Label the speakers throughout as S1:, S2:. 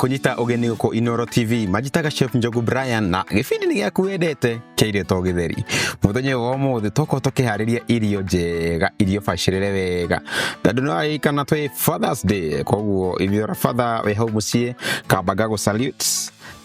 S1: kunyita ugeni uko Inoro TV majitaga Chef Njogu Brian na gibindi ni gyaku wendete kĩire to githeri muthenya wa mũthĩ toko tukihariria irio njega irio bacirĩre wega ndandu no aikana twi Father's Day koguo if you're a father we hau mucie kambaga go salute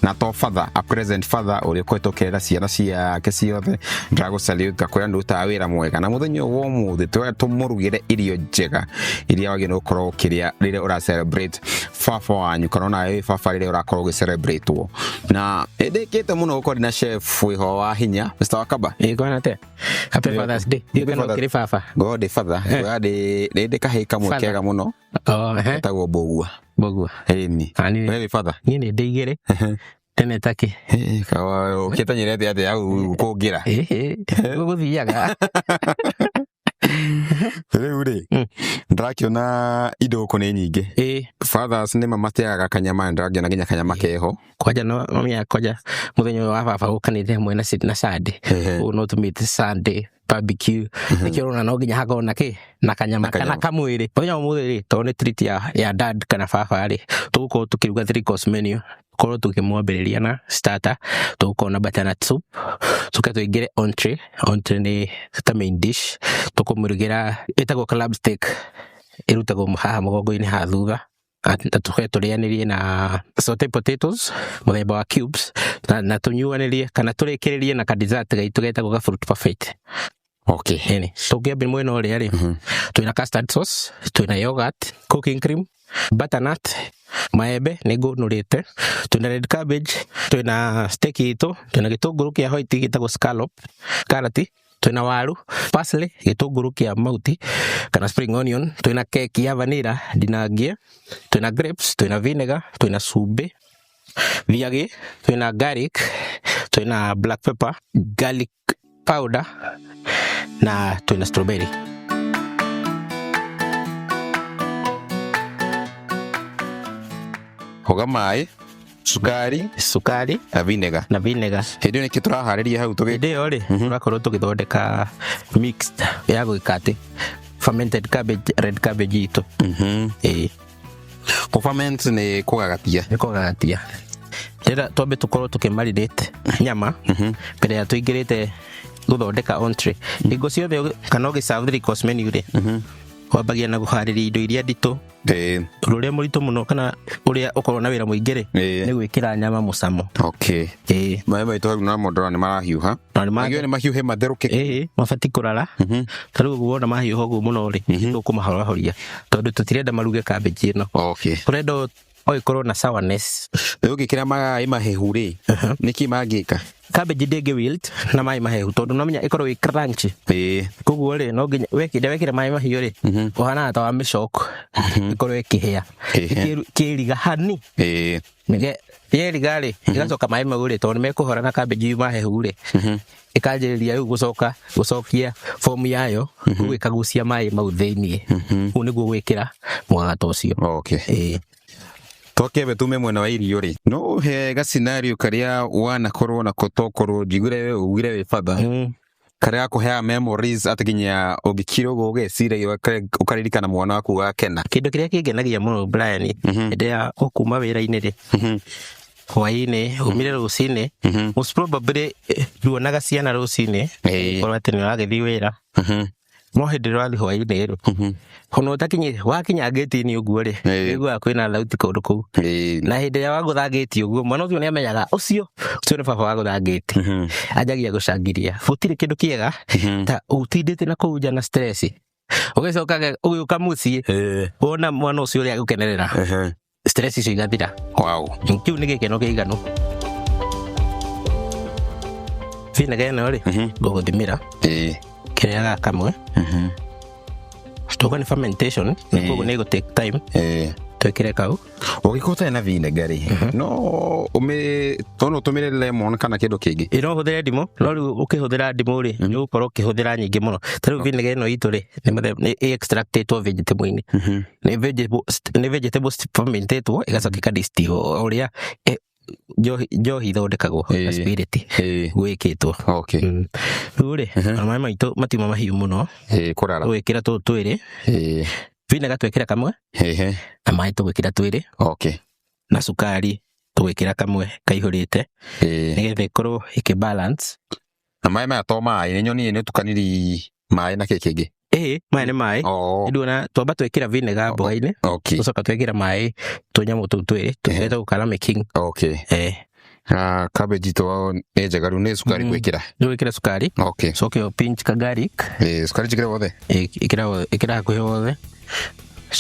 S1: na to father a present father uri kwetokera ciana ciake ciothe ndago salute gakwira nduta wira mwega na muthenya wa mũthĩ twa tumurugire irio njega iria wagĩ no korwo kiria rire ura celebrate fafa wanyu korona we fafa rire ura korwo celebrate wo na ndikite muno uko na chef wiho wa hinya Mr. Wakaba
S2: Gwana te happy Father's Day no kiri fafa
S1: God father ndi kahika mwe kega muno tagwo bogua ni wewe father
S2: ni ndigire tene take
S1: kawa ukitanyirete ate au kugira
S2: guthiaga
S1: Uri ndakiona indo ko ni nyingi fathers ni mamateaga kanyama ndagiona ginya kanyama keho
S2: kwaja no mia kwaja muthenya wa baba ukanithe mwena na Sunday no tumite Sunday barbecue nikirona no ginya hagona ki na kanyama kana kamwiri muthenya muthiri to ni treat ya dad kana baba ri tuko tukiruga 3 course menu koro tukimwambiriria na starter tukona butternut soup tukatwigire entree ni the main dish tukumurigira itago club steak irutago haha mugongo-ini ha thutha tuketurianirie na sauteed potatoes muthemba wa cubes na tunyuanirie kana turikiririe na ka dessert gaitu getagwo ga fruit parfait.
S1: Okay.
S2: Eni tukiambia mwena uri ri twina custard sauce twina yogurt cooking cream butternut maembe nigunurite twina red cabbage twina steak itu twina gitunguru kia white gitagwo scallop carrot twina waru parsley gitunguru kia mauti kana spring onion twina keki ya vanilla dinangie twina grapes twina vinegar twina sube viage twina garlic twina black pepper garlic powder na twina strawberry.
S1: Hoga mai sukari na vinegar hindi ni kiturahariria hau tugi
S2: hindi ori turakorwo tugithondeka mixed ya gwikati fermented cabbage red cabbage itu
S1: ko ferment ni kugagatia
S2: ndira twambe tukorwo tukimarinate nyama mbere ya tuingirite guthondeka entree ingo ciothe kana ugiserve 3 course menu ri wabagia na guhariria indo iria ndito ruria murito muno kana uria ukorwo na wira muingire ni gwikira nyama mucamo.
S1: Okay mai mai to na modora ni marahiuha ni mahiuhe matheruke
S2: mafati kurara taru guona mahiuha gu muno ri tukumahorohoria tondu tutirenda maruge cabbage ino.
S1: Okay
S2: turendo oikorwo na sourness
S1: ugikira mai mahehu ri niki magika
S2: cabbage ndege wilt na mai mahehu tondu no menya ikorwo crunchy koguo ri no nginya wekire mai mahiu ri uhana ta wa mishok ikorwo ikihia kiriga hani nige yeriga ri igacoka mai maguri tondu mekuhora na cabbage mahehu ri ikanjiriria riu gucokia form yayo gwikagucia mai mau thiini u niguo gwikira mwagato ucio.
S1: Okay Tokebe tume mwena wa irio ri no he ga scenario karia wana korwo na kotokorwo jigure ugire we father karia kuhea memories ataginya ogikiro gugecire ukaririkana mwana waku wa kena
S2: kindu kiria kingenagia muno Brian ndia okuma wira-ini ri hwaini umire rucini most probably ruonaga ciana rucini korwo atini wagithii wira no hindi rwathi hwaini ru kono utakinye wakinya gate ni uguo ri niguo kwina thauti kundu kuu na hindi ya wagutha gate uguo mwana ucio ni amenyaga ucio ni baba wagutha gate ajagia gucangiria futire kindu kiega ta utindite na kuja na stress ugicoka ugiuka mucii wona mwana ucio ri agukenerera stress icio igathira.
S1: Wow
S2: kiu ni gikeno kiiganu vinegar no ri guguthimira kiria kamwe stoka ni fermentation koguo ni go take time twekire kau
S1: ugikuta na vinegar no tono tumire lemon kana kindu kingi
S2: ino huthira ndimo no riu ukihuthira ndimo ri ni ukorwo ukihuthira nyingi muno tariu vinegar no itu ri ni extracted vegetable ni vegetable fermented igacoka distill uria johi thondekagwo spirit gwikitwo.
S1: Okay
S2: uri mai maitu matima mahiu muno
S1: kurara
S2: gwikira twiri vinegar twekira kamwe na mai tugwikira twiri.
S1: Okay
S2: na cukari tũgwĩkĩra kamwe kaihũrĩte nĩgetha ĩkorwo balance.
S1: Na maĩ maya to maĩ nĩ nyoni nĩ tukaniri maĩ na kĩngĩ.
S2: Maĩ nĩ maĩ. Nĩnduona twamba twĩkĩra vinegar mboga-inĩ. Tũcoka twĩkĩra maĩ tũnyamũ tũu twĩrĩ tũreta gũkara making.
S1: Cabbage to nĩ njega rĩu nĩ cukari gwĩkĩra.
S2: Nĩ gwĩkĩra cukari. Coke pinch ka garlic.
S1: Cukari njĩkĩre wothe.
S2: Ĩkĩra hakuhĩ wothe.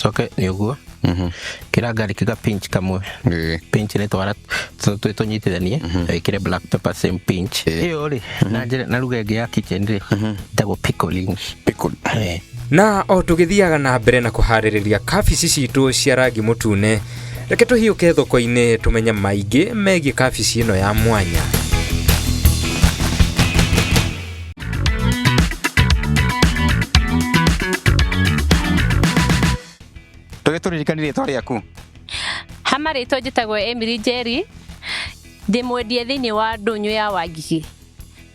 S2: Coke nĩ ũguo. Kĩra garlic ka pinch kamwe. Pinch nĩ twara tũnyitithanie. Ĩkĩre black pepper same pinch. Ĩyo rĩ na ruga ĩngĩ ya kitchen rĩ ndagwo pickling.
S3: Na o tũgĩthiaga na mbere na kũharĩrĩria kabici citũ cia rangi mũtune, reke tũhiũke thoko-inĩ tũmenye maingĩ megiĩ kabici ĩno ya mwanya.
S1: Tũgĩtũririkanire rĩtwa rĩaku?
S4: Hama rĩtwa njĩtagwo Emily Jerry, ndĩmwendia thĩinĩ wa ndũnyũ ya Wangigĩ.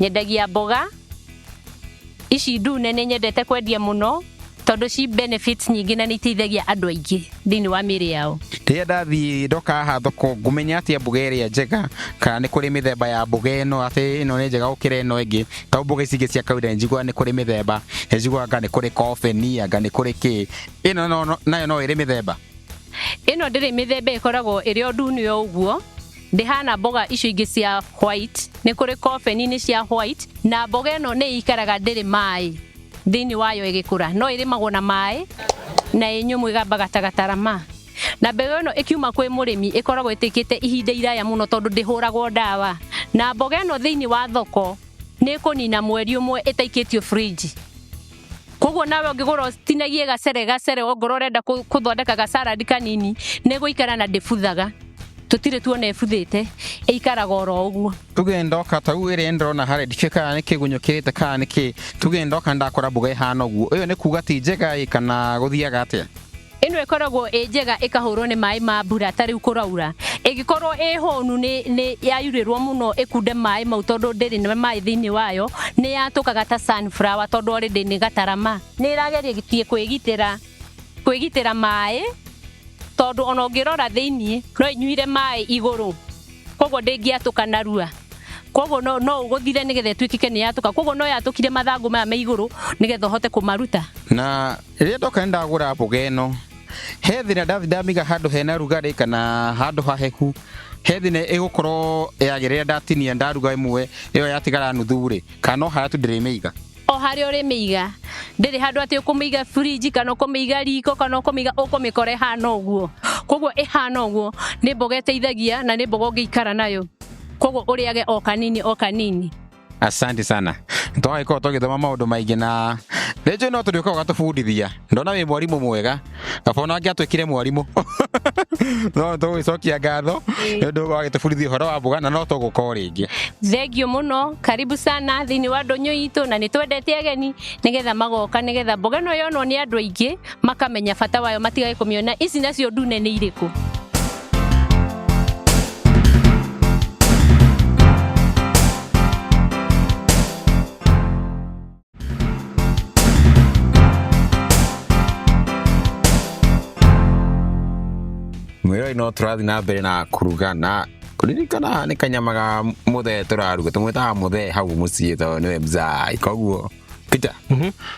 S4: Nyendagia mboga ici ndune, nĩ nyendete kwendia mũno tondũ ci benefits nyingĩ na nĩ iteithagia andũ aingĩ thĩinĩ wa mĩĩrĩ yao.
S1: Rĩrĩa ndathiĩ ndoka haha thoko ngũmenya atĩa mboga ĩrĩa njega, kana nĩ kũrĩ mĩthemba ya mboga ĩno atĩ ĩno nĩ njega gũkĩra ĩno ĩngĩ? Tondũ mboga ici ingĩ cia kawaida njiguaga nĩ kũrĩ mĩthemba, njiguaga nĩ kũrĩ kobeni, anga nĩ kũrĩ kĩ. Ĩno nayo no ĩrĩ mĩthemba?
S4: Ĩno ndĩrĩ mĩthemba, ĩkoragwo ĩrĩ o ndune o ũguo. Ndĩhana mboga icio ingĩ cia white, nĩ kũrĩ kobeni nĩ cia white, na mboga ĩno nĩ ikaraga ndĩrĩ maĩ thĩinĩ wayo ĩgĩkũra. No ĩrĩmagwo na maĩ na ĩnyũmũ ĩgambaga gataramaa. Na mbegũ ĩno ĩkiuma kwĩ mũrĩmi ĩkoragwo ĩtĩkĩte ihinda iraya mũno tondũ ndĩhũragwo ndawa. Na mboga ĩno thĩinĩ wa thoko nĩ kũnina mweri ũmwe ĩtaikĩtio fridge. Koguo nawe ũngĩgũra ũtinagie gacere ongorwo ũrenda kũthondeka gasalad kanini, nĩ gũikara na ndĩbuthaga. Tũtirĩ tuona ĩbuthĩte, ĩikaraga oro ũguo.
S1: Tuge ndoka ta u ĩrĩa ndĩrona harĩa ndikĩkaga nĩ kĩgunyũ kĩrĩte kana nĩ kĩ. Tuge ndoka ndakora mboga ĩhana ũguo, ĩyo nĩ kuga ti njega kana gũthiaga atĩa?
S4: Ĩno ĩkoragwo ĩ njega ĩkahũrwo nĩ maĩ ma mbura tarĩu kũraura. Ĩngĩkorwo ĩ hũnu nĩ yayurĩrwo mũno ĩkunde maĩ mau tondũ ndĩrĩ na maĩ thĩinĩ wayo, nĩ yatũkaga ta sunflower tondũ already nĩ gatarama. Nĩ ĩrageria kwĩgitĩra maĩ tondũ ona ũngĩrora thĩinĩ no inyuire maĩ igũrũ, koguo ndĩngĩatũka narua. Koguo no ũgũthire nĩgetha ĩtuĩkĩke nĩ yatũka. Koguo no yatũkire mathangũ maya me igũrũ nĩgetha ũhote kũmaruta.
S1: Na rĩrĩa ndoka ndagũra mboga ĩno, he thĩna ndathi ndamiga handũ hena rugarĩ kana handũ hahehu, he thĩna ĩgũkorwo yagĩrĩra ndatinia ndaruga ĩmwe ĩyo yatigara nuthu rĩ, kana no harĩa tu ndĩrĩmĩiga?
S4: O harĩa ũrĩmĩiga, ndĩrĩ handũ atĩ ũkũmĩiga fridge kana ũkũmĩiga riko kana ũkũmĩkora ĩhana ũguo. Koguo ĩhana ũguo nĩ mboga ĩteithagia na nĩ mboga ũngĩikara nayo. Koguo ũrĩage o kanini.
S1: Asante sana. Twagĩkorwo tũgĩthoma maũndũ maingĩ na rĩngĩ no tũrĩũka ũgatũbundithia. Ndona wĩ mwarimũ mwega, gabona angĩatwĩkire mwarimũ. No tũgũcokia ngatho nĩ ũndũ wa gũtũbundithia ũhoro wa mboga na no tũgũkorwo rĩngĩ.
S4: Thengio mũno, karibu sana thĩinĩ wa ndũnyũ itũ, na nĩ twendete ageni nĩgetha magoka nĩgetha mboga ĩno yonwo nĩ andũ aingĩ makamenya bata wayo, matigage kũmĩona ici nacio ndune nĩ irĩkũ.
S1: Mwĩroi no tũrathiĩ na mbere na kũruga na kũririkana nĩ kanyama ga mũthee tũraruga, tũmwĩtaga mũthee hau mũciĩ tondũ nĩwe mzai. Koguo Peter,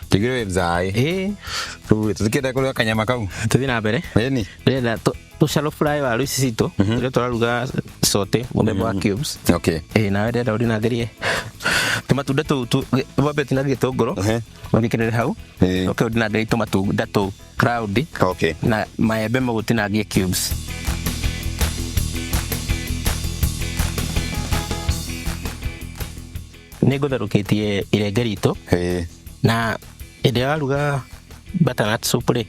S1: tigĩrĩ wĩ mzai. Rĩu tũtikĩenda kũruga kanyama kau.
S2: Tũthiĩ na mbere.
S1: Ĩni.
S2: Rĩenda tũcalo fry waru ici citũ rĩrĩa tũraruga sote mũthemba wa cubes. Na rĩenda ũrinangĩrie tũmatunda tũu wambe ũtinangie gĩtũngũrũ wagĩkĩrĩre hau, ũke ũtinangie tũmatunda tũu cloudy na maembe mau ũtinangie cubes. Nĩ ngũtherũkĩtie irenge ritũ na hĩndĩ ĩrĩa waruga butternut soup rĩ,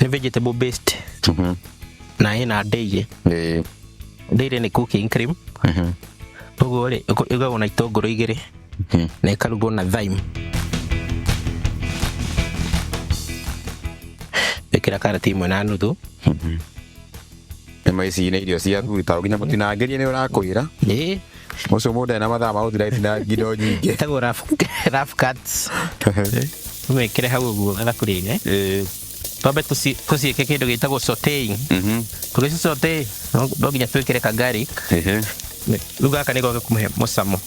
S2: nĩ vegetable based na ĩna dairy. Dairy nĩ cooking cream. Ũguo rĩ ĩgagwo na itũngũrũ igĩrĩ na ĩkarugwo na thyme. Ĩkĩra karati ĩmwe na nuthu.
S1: Ĩmwe ici nĩ irio ciaku ta nginya mũtinangĩrie nĩ ũrakwĩra. Ũcio mũndũ ena mathaa ma gũtira itinangirio nyingĩ.
S2: Ĩtagwo rough cuts. Ũmĩkĩre hau ũguo gathaburia-inĩ. twambe tuciike kindu gitagwo sauteing tugici saute no nginya twikire ka garlic riu gaka niko gakumuhe mucamo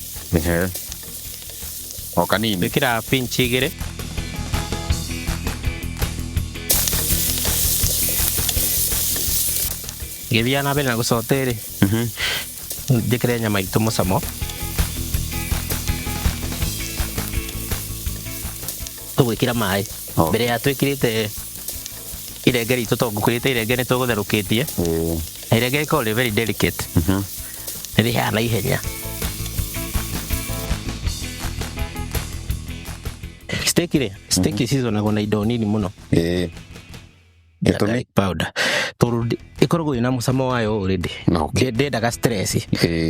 S1: o kanini
S2: twikira pinch igire githia na mbere na gucotere njikire nyama itu mucamo tugwikira mai mbere ya twikirite irenge ritu tũngũkĩrĩte irenge nĩ tũgũtherũkĩtie na irenge rĩkorwo rĩ very delicate nĩ rĩhana ihenya steak seasonagwo na indo nini mũno garlic powder tondũ ĩkoragwo ĩna mũcamo wayo already ndendaga stress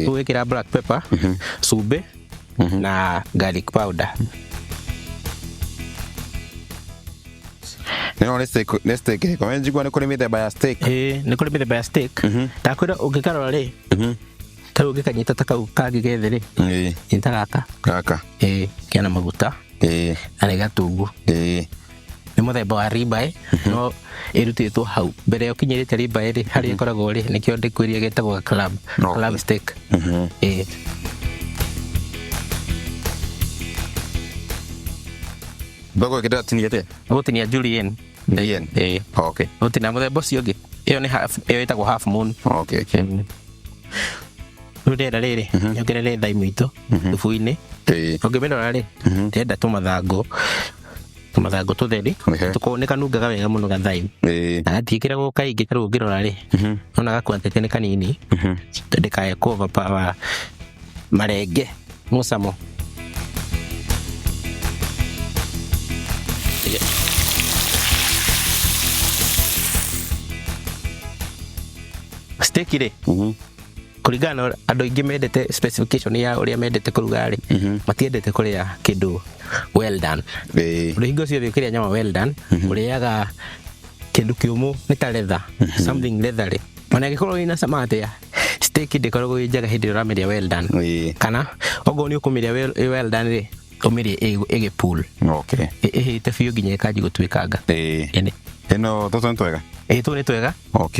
S2: tũgwĩkĩra black pepper cumbĩ na garlic powder
S1: no nĩ steak ko njigua nĩ kũrĩ mĩthemba ya steak
S2: nĩ kũrĩ mĩthemba ya steak takwĩra ũngĩkarora rĩ ta ũngĩkanyita ta kau kangĩ gethe rĩ nyita gaka kĩana maguta na nĩ gatungu nĩ mũthemba wa ribeye no ĩrutĩtwo hau mbere ya ũkinyĩrĩte ribeye rĩ harĩa ĩkoragwo rĩ nĩkĩo ndĩkwĩria gĩtagwo club steak
S1: Dogo kita tiniyete.
S2: Gutinia julienne.
S1: Okay.
S2: Gutinia muthemba ũcio ũngĩ. Ĩyo nĩ half, ĩyo ĩtagwo half moon.
S1: Okay.
S2: Rĩrĩa rĩrĩ, nyongerere thaimu itũ thubu-inĩ. Ũngĩmĩrora rĩ, ndĩrenda tũmathangũ tũtheri. Tũkorwo nĩ kanungaga wega mũno gathaimu. Na gatiĩkĩragwo kaingĩ tarĩu ũngĩrora rĩ, ona gakwantĩte nĩ kanini. Ndĩkae cover marenge mũcamo. Steak rĩ kũringana na andũ aingĩ mendete specification ya ũrĩa mendete kũruga rĩ matiendete kũrĩa kĩndũ well done ũrĩa hingo ciothe ũkĩrĩa nyama well done ũrĩaga kĩndũ kĩũmũ nĩ ta leather something leathery ona gĩkorwo ina cama atĩa steak ndĩkoragwo ĩ njega hĩndĩ ĩrĩa ũramĩrĩa well done kana okorwo nĩ ũkũmĩrĩa well done rĩ ũmĩrĩe ĩgĩpool ĩhĩte biũ nginya ĩkanji gũtuĩkanga
S1: ĩno tũtũ nĩ twega
S2: tũ nĩ twega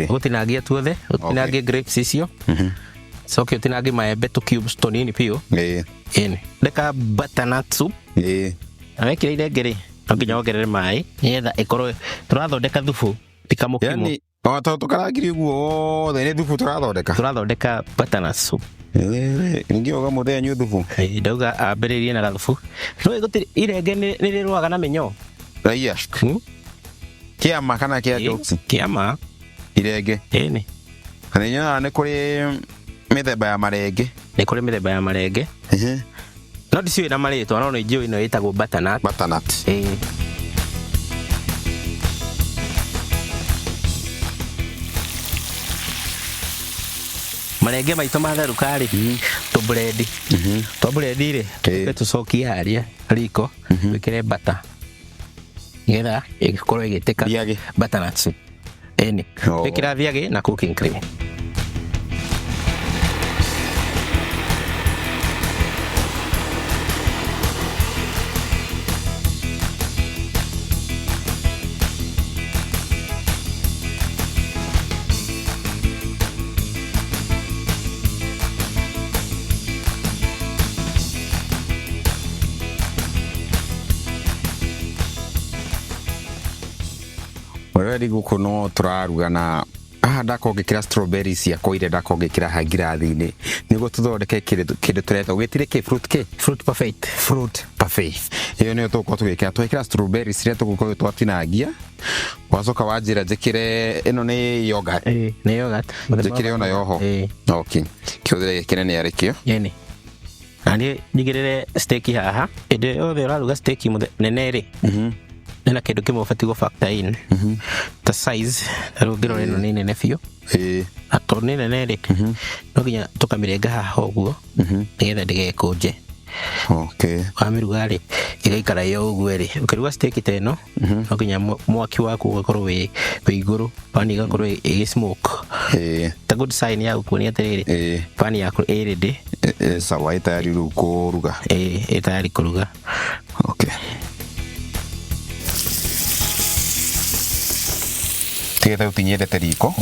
S2: gũtinangia tuothe gũtinangia grapes icio coke ũtinangie maembe tũ cubes tũnini biũ ndeka butternut soup na wekĩra irenge rĩ no nginya wongerere maĩ nĩgetha ĩkorwo tũrathondeka thubu ti kamũkimo
S1: tũkarangire ũguo wothe nĩ thubu
S2: tũrathondeka butternut soup
S1: ningĩ oga mũthenya nyue thubu
S2: ndauga ambĩrĩrie na gathubu no gũtirĩ irenge nĩ rĩrũaga na mĩnyoo
S1: raiya Kiama kana kia jokes
S2: kiama
S1: irenge
S2: ĩnĩ
S1: kana nyonaga nĩ kũrĩ mĩthemba ya marenge
S2: no ndiciũĩ na marĩtwa no nĩ njũĩ ĩno ĩtagwo butternut marenge maitũ matherũka rĩ tũburendi rĩ tũcokie harĩa riko wĩkĩre butter nĩgetha ĩkorwo ĩgĩtĩka butternut soup ĩnĩ wĩkĩra thiagĩ na cooking cream
S1: Wewe gũkũ no tũraruga na ndako ngĩkĩra strawberries ciakwa iria ndako ngĩkĩra ha ngirathi-inĩ nĩguo tũthondeke kĩndũ tũreta ũgĩtire fruit parfait ĩyo nĩyo tũgũkorwo tũgĩkĩra twekĩra strawberries iria tũgũkorwo twatinangia wacoka wanjĩra njĩkĩre ĩno nĩ yogurt njĩkĩre ona yoho kĩhũthĩre gĩkĩre nĩ arĩkĩo
S2: na niĩ njigĩrĩre steak haha hĩndĩ yothe ũraruga steak nene rĩ nena kĩndũ kĩmwe ũbatiĩ gũ factor in ta size tarĩu ũngĩrora ĩno nĩ nene biũ na tondũ nĩ nene rĩ no nginya tũkamĩrenga haha ũguo nĩgetha ndĩgekũnje wamĩruga rĩ ĩgaikara ĩyo ũguo rĩ ũkĩruga steak ta ĩno no nginya mwaki waku ũgakorwo wĩ igũrũ pani ĩgakorwo ĩgĩ smoke ta good sign ya gũkuonia atĩrĩrĩ pani yaku ĩ ready
S1: sawa ĩtayari rĩu kũruga
S2: ĩtayari kũruga
S1: tigetha utinyendete riko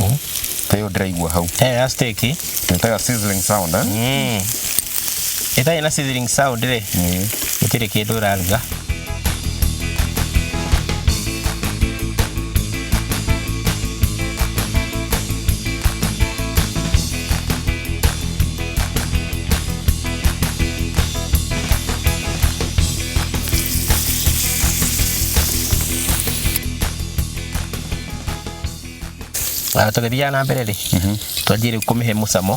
S1: tayo ndiraigua hau
S2: ya steak
S1: tayo sizzling sound
S2: ita ina sizzling sound re gutire kindu raruga tũgĩthiaga na mbere rĩ twanjie rĩu kũmĩhe mũcamo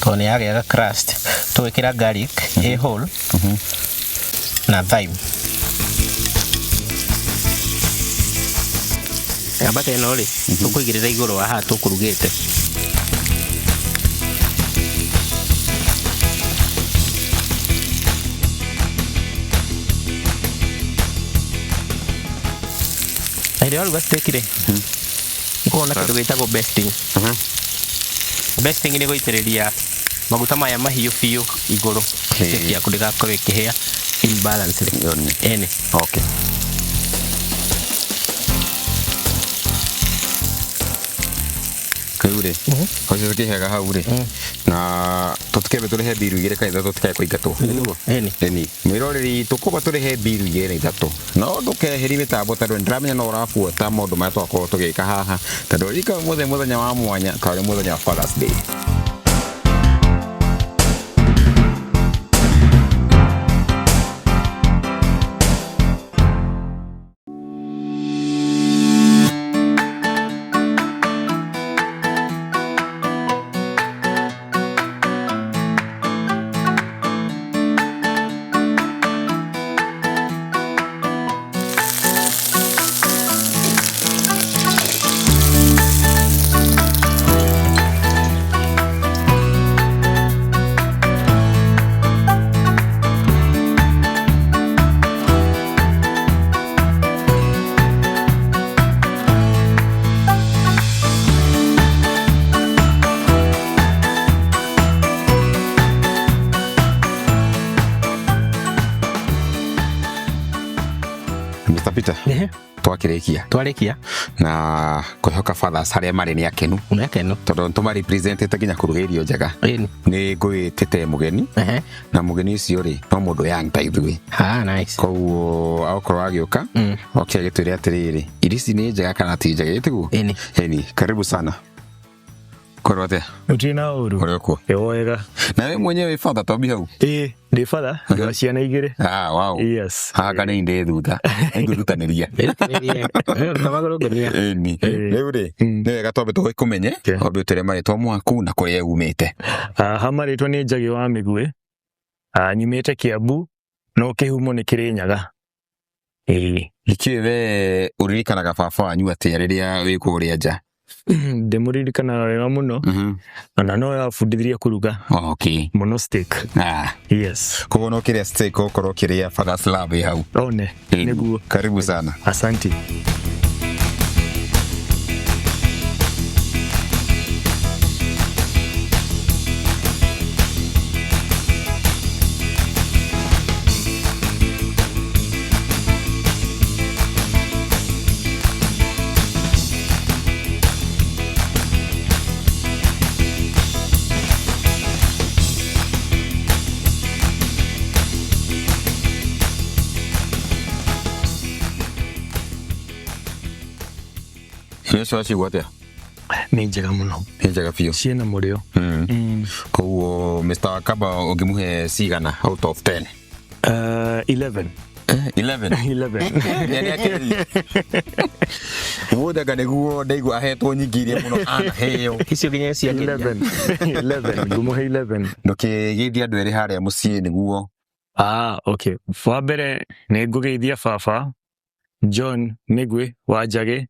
S2: tondũ nĩ yagĩaga crust tũgĩkĩra garlic whole na thyme ambata ĩno rĩ tũkũigĩrĩra igũrũ wa haha tũkũrugĩte na irio waruga steak rĩ Kuna kitu gĩtagwo besting. Besting ni gũitĩrĩria maguta maya mahiũ biũ igũrũ. Steak yaku ndĩgakorwo ĩkĩhĩa imbalance. Ene.
S1: Okay. Kaure. Hoje kihega hau ri. Na tutikebe turehe biru igere kaitha tutikae kuingatwo. Eni. Mwiroreri tukuba turehe biru igere ithatu. No ndukeheri mitambo tondu ndiramenya no ũrabuata maũndũ maya twakorwo tũgĩka haha. Tondu rika mũthenya wa mwanya kare mũthenya wa Father's Day. Peter. Twarikia na kuhoka fathers haria mari ni akenu tondu ntuma representete ginya kuruga irio njega ni ngwitite mugeni na mugeni ucio ri no mundu yang ta ithui
S2: nice
S1: koguo akorwo agioka okia gitwire atiriri irisi ni njega kana ti njega itigu eni karibu sana Korote.
S5: Utina uru.
S1: Koroko.
S5: Ewega.
S1: Na wewe mwenyewe father tobi hau.
S5: Ndi father. Ciana igire.
S1: Wow.
S5: Yes.
S1: Kana inde thutha. Ngurutanĩria. Eni. Rĩu rĩ, nĩ wega twambe tũkũmenye, twambe ũtere marĩtwa mwaku na kũrĩa umĩte.
S5: Marĩtwa nĩ Njagi wa Mĩgwĩ. Nyumĩte Kiambu, no kĩhumo nĩ Kĩrĩnyaga.
S1: Ikiwe we uririkanaga baba wanyu atĩa rĩrĩa wĩ kũrĩa nja?
S5: Ndemuririkana wega muno na no yabundithirie kuruga muno steak yes
S1: koguo no kiria steak okorwo kiria Father's Love hau
S5: one niguo
S1: karibu sana
S5: asante
S1: Yesu aciwatia
S5: ni njega muno
S1: ni njega biũ
S5: ciena mũrĩo
S1: koguo Mr. Wakaba ungimuhe cigana out of 10
S5: 11
S1: yani akeri woda ganiguo ndaigua ahetwo nyingirie muno anaheo
S2: icio nginya cia
S5: 11 ngumuhe 11
S1: ndũkĩgeithia andũ erĩ harĩa mũciĩ niguo
S5: okay wa mbere nĩ ngũgeithia baba John Mĩgwĩ wa Njagi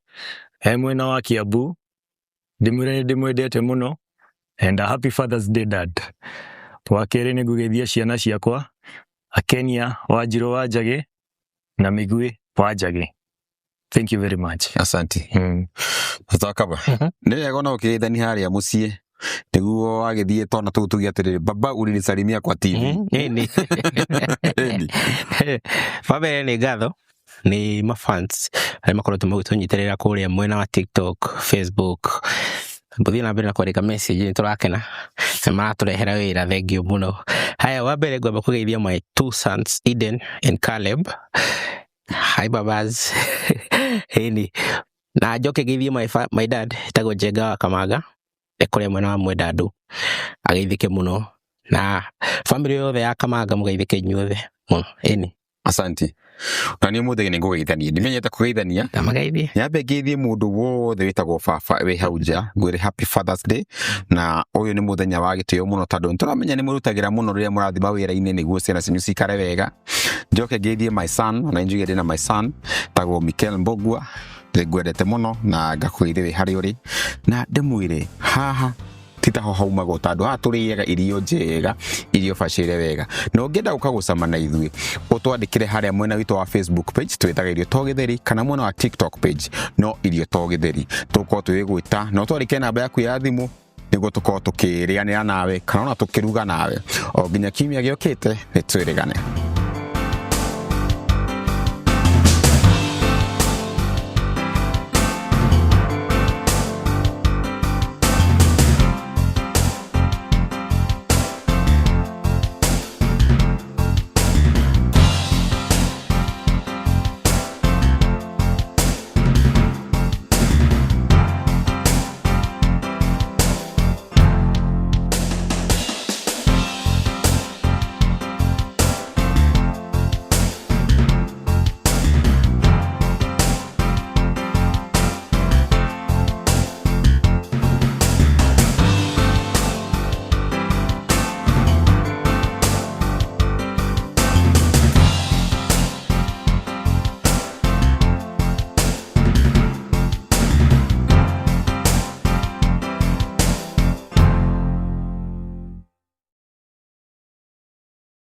S5: mwena wa Kiambu ndimwendete muno and a happy Father's Day dad. Wa kerĩ nĩ ngũgeithia ciana ciakwa Akenia wa Njirũ wa Njagi na Mĩgwĩ wa Njagi. Thank you very much.
S1: Asante. Wakaba. Nĩ wega no ũkĩgeithania harĩa mũciĩ niguo wagĩthiĩ twana tũu tuge atĩrĩrĩ baba ulinisalimia kwa TV.
S2: Baba nĩ ngatho nĩ mafans arĩa makoretwo magĩtũnyitĩrĩra kũrĩa mwena wa TikTok, Facebook. Mbũthie na mbere na kwandĩka message, nĩ tũrakena na maratũrehera wĩra, thengiũ mũno. Haya, wa mbere ngwamba kũgeithia my two sons Eden and Caleb. Hi babas. Heni. Na njoke geithie my dad etagwo Njenga wa Kamaga, ekũrĩa mwena wa Mwendandũ, ageithĩke mũno, na family yothe ya Kamaga mũgeithĩke inyuothe mũno. Eni.
S1: Asanti. Na niĩ mũthenya nĩ ngũgeithania, ndimenyete kũgeithania.
S2: Ndamageithie.
S1: Nyambe ngeithie mũndũ wothe wĩtagwo baba wĩ hau nja, ngwĩre happy Father's Day, na ũyũ nĩ mũthenya wa gĩtĩo mũno tondũ nĩtũramenya nĩ mũrutagĩra mũno rĩrĩa mũrathiĩ mawĩra-inĩ nĩguo ciana cianyu cikare wega. Njoke ngeithie my son, na njuge ndĩna my son tagwo Mikel Mbogua, ngwendete mũno na ngakũgeithia wĩ harĩa ũrĩ, na ndĩmwĩre haha titaho haumago tondũ haha tũrĩaga irio njega, irio bacĩre wega. Na ũngĩenda gũka gũcama na ithuĩ, ũtwandĩkĩre harĩa mwena witũ wa Facebook page twĩtaga Irio to Gĩtheri, kana mwena wa TikTok page no Irio to Gĩtheri. Tũkorwo twĩgwĩta na ũtwandĩkĩre namba yaku ya thimũ nĩguo tũkorwo tũkĩrĩanĩra nawe kana ona tũkĩruga nawe o nginya kiumia gĩũkĩte. Nĩ twĩrĩgane.